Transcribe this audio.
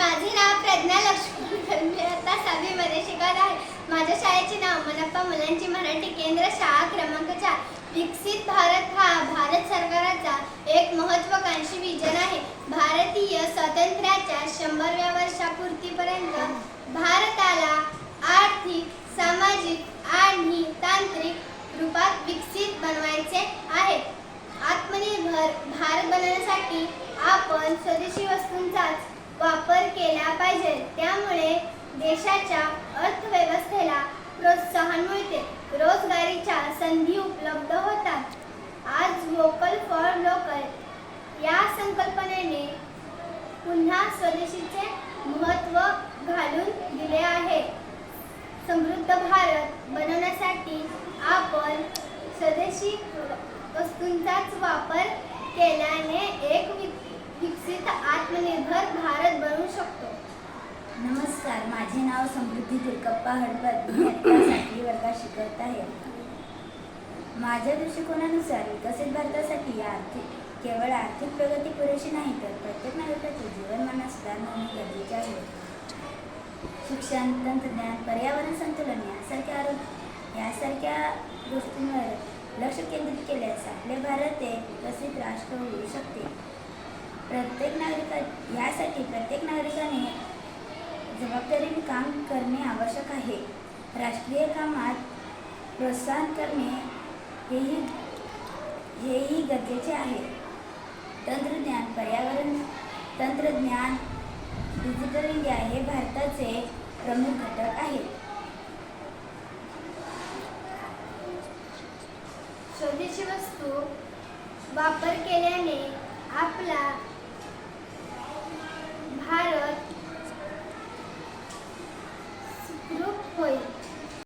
माझे नाव प्रज्ञा लक्ष्मण मी आता 6वी मध्ये शिकत आहे. माझ्या शाळेचे नाव मनप्पा मुलांची मराठी केंद्र शाळा क्रमांक 4. विकसित भारत हा भारत सरकारचा एक महत्त्वाकांक्षी विजन आहे. भारतीय स्वातंत्र्याच्या 100व्या वर्षपूर्तीपर्यंत भारताला आर्थिक, सामाजिक आणि तांत्रिक रूपात विकसित बनवायचे आहे. आत्मनिर्भर भारत बनवण्यासाठी आपण स्वदेशी वस्तूंचाच वापर केला पाहिजे. त्यामुळे देशाच्या अर्थव्यवस्थेला प्रोत्साहन मिळते, रोजगारीच्या संधी उपलब्ध होतात. आज व्होकल फॉर लोकल या संकल्पनेने पुन्हा स्वदेशीचे महत्त्व घालून दिले आहे. समृद्ध भारत बनवण्यासाठी आपण स्वदेशी वस्तूंचाच वापर केल्याने एक विकसित आत्मनिर्भर भारत बनवू शकतो. नमस्कार, माझे नाव समृद्धी दुर्गप्पा हडपत. मी आता 7वी वर्गात शिकत आहे. माझ्या दृष्टिकोनानुसार विकसित भारतासाठी केवळ आर्थिक प्रगती पुरेशी नाही, तर प्रत्येक नागरिकाचे जीवनमान सुधारणे गरजेचे आहे. शिक्षण, तंत्रज्ञान, पर्यावरण संतुलन यासारख्या गोष्टींवर लक्ष केंद्रित केल्यास आपले भारत एक विकसित राष्ट्र होऊ शकते. यासाठी प्रत्येक नागरिकाने जबाबदारीने काम करणे आवश्यक आहे. राष्ट्रीय कामात प्रोत्साहन करणे हेही गरजेचे आहे. तंत्रज्ञान, डिजिटल इंडिया हे भारताचे प्रमुख घटक आहेत. स्वदेशी वस्तू वापर केल्याने आपला भारत सुखरूप होईल.